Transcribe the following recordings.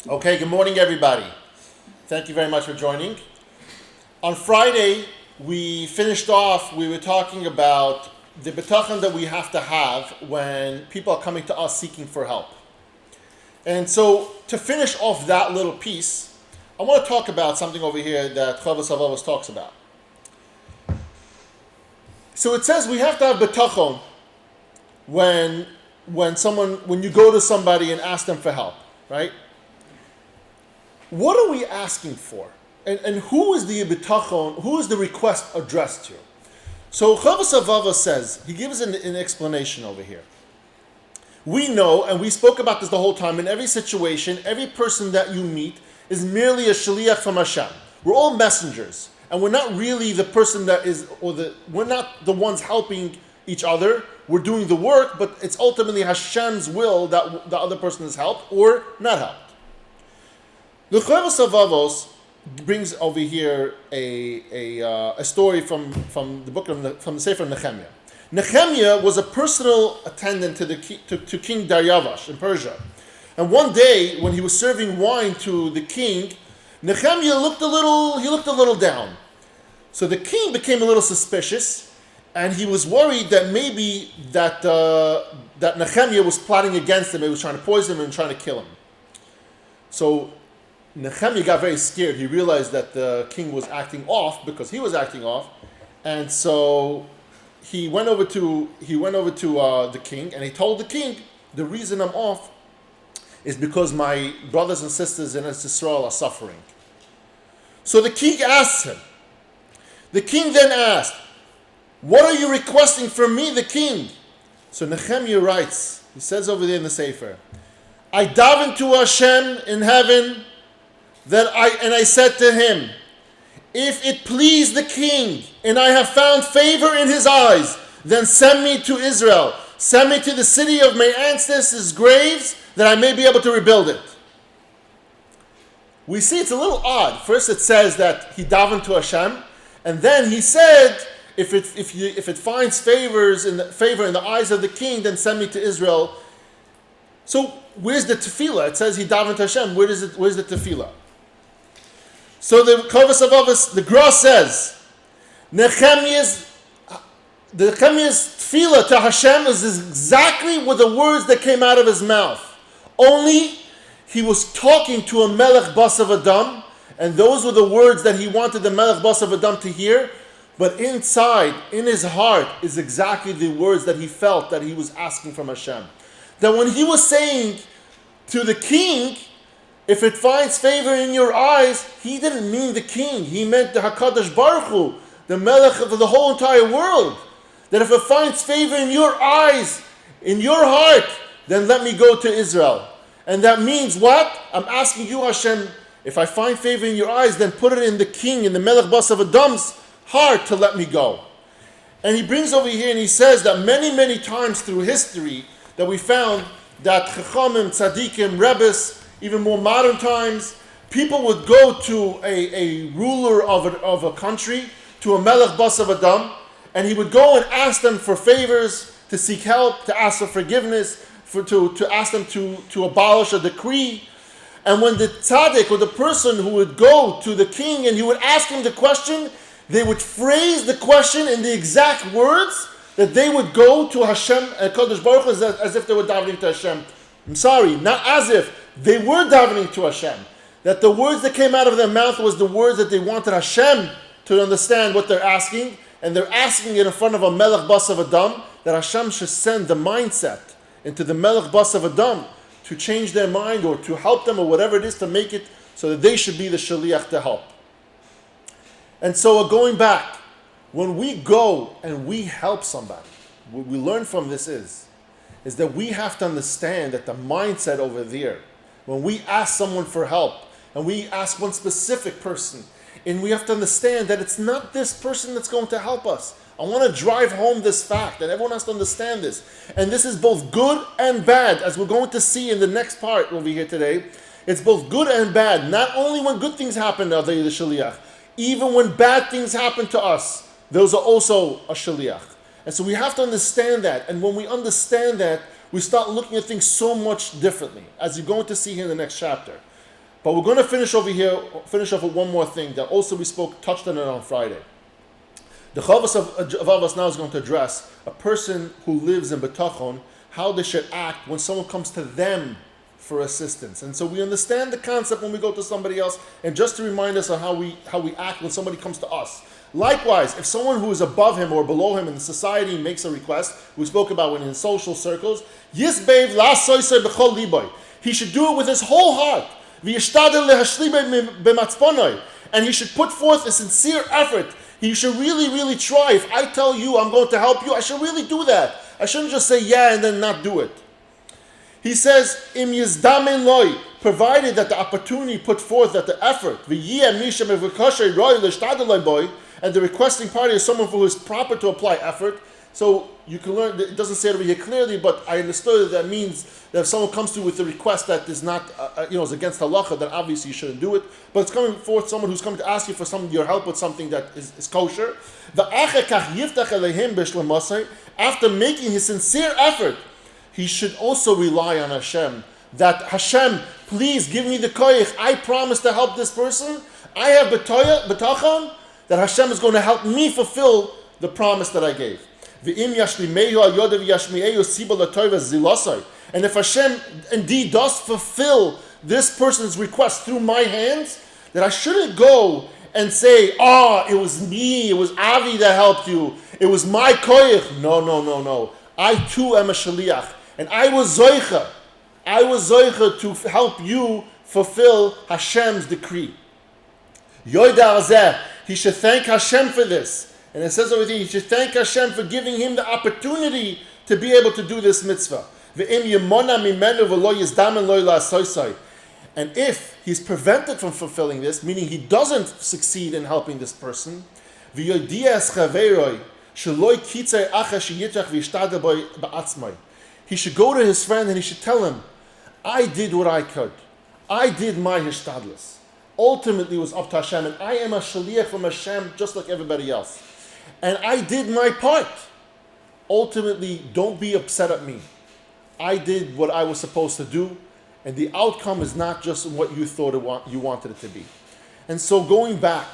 Okay, good morning, everybody. Thank you very much for joining. On Friday, we were talking about the Bitachon that we have to have when people are coming to us seeking for help. And so, to finish off that little piece, I want to talk about something over here that Rav Av talks about. So it says we have to have Bitachon when you go to somebody and ask them for help, right? What are we asking for? And who is the Bitachon, who is the request addressed to? So Rav Av says, he gives an explanation over here. We know, and we spoke about this the whole time, in every situation, every person that you meet is merely a shaliach from Hashem. We're all messengers, and we're not really the person that is, we're not the ones helping each other. We're doing the work, but it's ultimately Hashem's will that the other person is helped or not helped. The Rav Av brings over here a story from the book from the Sefer Nehemiah. Nehemiah was a personal attendant to King Dariavash in Persia, and one day when he was serving wine to the king, Nehemiah looked a little down. So the king became a little suspicious, and he was worried that maybe that Nehemiah was plotting against him. He was trying to poison him and trying to kill him. So Nehemiah got very scared. He realized that the king was acting off because he was acting off, and so he went over to the king, and he told the king, the reason I'm off is because my brothers and sisters in Israel are suffering. So the king asked him. The king then asked, "What are you requesting from me, the king?" So Nehemiah writes, he says over there in the Sefer, "I davened to Hashem in heaven, and I said to him, if it please the king, and I have found favor in his eyes, then send me to Israel. Send me to the city of my ancestors' graves, that I may be able to rebuild it." We see it's a little odd. First it says that he davened to Hashem, and then he said, if it finds favor in the eyes of the king, then send me to Israel. So where's the tefillah? It says he davened to Hashem. Where's the tefillah? So the Gra says, Nehemiah's tefillah to Hashem is exactly with the words that came out of his mouth. Only he was talking to a Melech Bas of Adam, and those were the words that he wanted the Melech Bas of Adam to hear. But inside, in his heart, is exactly the words that he felt that he was asking from Hashem. That when he was saying to the king, if it finds favor in your eyes, he didn't mean the king. He meant the HaKadosh Baruch Hu, the Melech of the whole entire world. That if it finds favor in your eyes, in your heart, then let me go to Israel. And that means what? I'm asking you, Hashem, if I find favor in your eyes, then put it in the king, in the Melech Bas of Adam's heart to let me go. And he brings over here and he says that many, many times through history that we found that Chachamim, Tzadikim, Rebbes, even more modern times, people would go to a ruler of a country, to a Melech Bas of Adam, and he would go and ask them for favors, to seek help, to ask for forgiveness, to ask them to abolish a decree. And when the tzaddik or the person who would go to the king and he would ask him the question, they would phrase the question in the exact words that they would go to Hashem, Kodesh Baruch Hu, as if they were davening to Hashem. I'm sorry, not as if. They were davening to Hashem. That the words that came out of their mouth was the words that they wanted Hashem to understand what they're asking. And they're asking it in front of a Melech Bas of Adam, that Hashem should send the mindset into the Melech Bas of Adam to change their mind or to help them or whatever it is to make it so that they should be the shaliach to help. And so going back, when we go and we help somebody, what we learn from this is that we have to understand that the mindset over there, when we ask someone for help, and we ask one specific person, and we have to understand that it's not this person that's going to help us. I want to drive home this fact, and everyone has to understand this. And this is both good and bad, as we're going to see in the next part over here today. It's both good and bad. Not only when good things happen are they the shaliach, even when bad things happen to us, those are also a shaliach. And so we have to understand that. And when we understand that, we start looking at things so much differently, as you're going to see here in the next chapter. But we're going to finish off with one more thing that also we touched on it on Friday. The Chavos of Avos now is going to address a person who lives in Bitachon, how they should act when someone comes to them for assistance. And so we understand the concept when we go to somebody else, and just to remind us of how we act when somebody comes to us. Likewise, if someone who is above him or below him in the society makes a request, we spoke about when in social circles, Yisbev la soisei b'chol liboy. He should do it with his whole heart. V'yishtadel lehashlibei b'matzponoi. And he should put forth a sincere effort. He should really, really try. If I tell you I'm going to help you, I should really do that. I shouldn't just say yeah and then not do it. He says, Im yizdamen loy, provided that the opportunity put forth, that the effort, and the requesting party is someone who is proper to apply effort. So you can learn, it doesn't say it over here clearly, but I understood that means that if someone comes to you with a request that is not, is against halacha, then obviously you shouldn't do it. But it's coming forth someone who's coming to ask you for your help with something that is kosher. After making his sincere effort, he should also rely on Hashem. That Hashem, please give me the koyach. I promise to help this person. I have bitachon that Hashem is going to help me fulfill the promise that I gave. And if Hashem indeed does fulfill this person's request through my hands, that I shouldn't go and say, it was me, it was Avi that helped you, it was my koyach. No. I too am a shaliach. And I was zoicha. I was zoicha to help you fulfill Hashem's decree. Yoida azeh, he should thank Hashem for this. And it says over here, he should thank Hashem for giving him the opportunity to be able to do this mitzvah. And if he's prevented from fulfilling this, meaning he doesn't succeed in helping this person, he should go to his friend and he should tell him, I did what I could. I did my hishtadlus. Ultimately it was up to Hashem, and I am a shaliach from Hashem just like everybody else. And I did my part. Ultimately, don't be upset at me. I did what I was supposed to do, and the outcome is not just what you thought you wanted it to be. And so going back,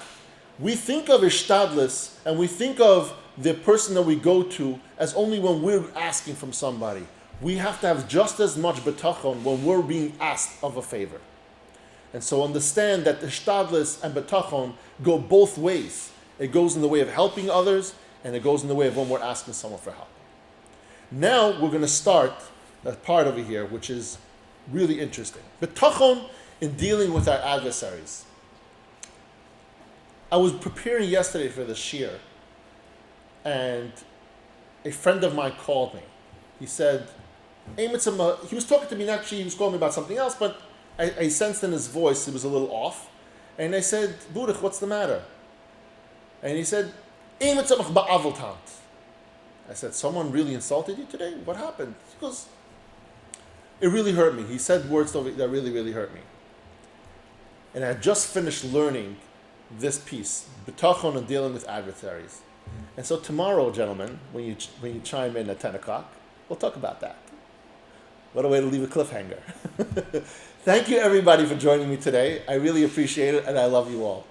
we think of hishtadlus, and we think of the person that we go to as only when we're asking from somebody. We have to have just as much bitachon when we're being asked of a favor. And so understand that the hishtadlus and bitachon go both ways. It goes in the way of helping others, and it goes in the way of when we're asking someone for help. Now we're going to start that part over here, which is really interesting. Bitachon in dealing with our adversaries. I was preparing yesterday for the shiur, and a friend of mine called me. He said, he was talking to me, actually he was calling me about something else, but I sensed in his voice it was a little off. And I said, Burich, what's the matter? And he said, I said, someone really insulted you today? What happened? He goes, it really hurt me. He said words that really, really hurt me. And I had just finished learning this piece, Bitachon and dealing with adversaries. And so tomorrow, gentlemen, when you chime in at 10 o'clock, we'll talk about that. What a way to leave a cliffhanger. Thank you, everybody, for joining me today. I really appreciate it, and I love you all.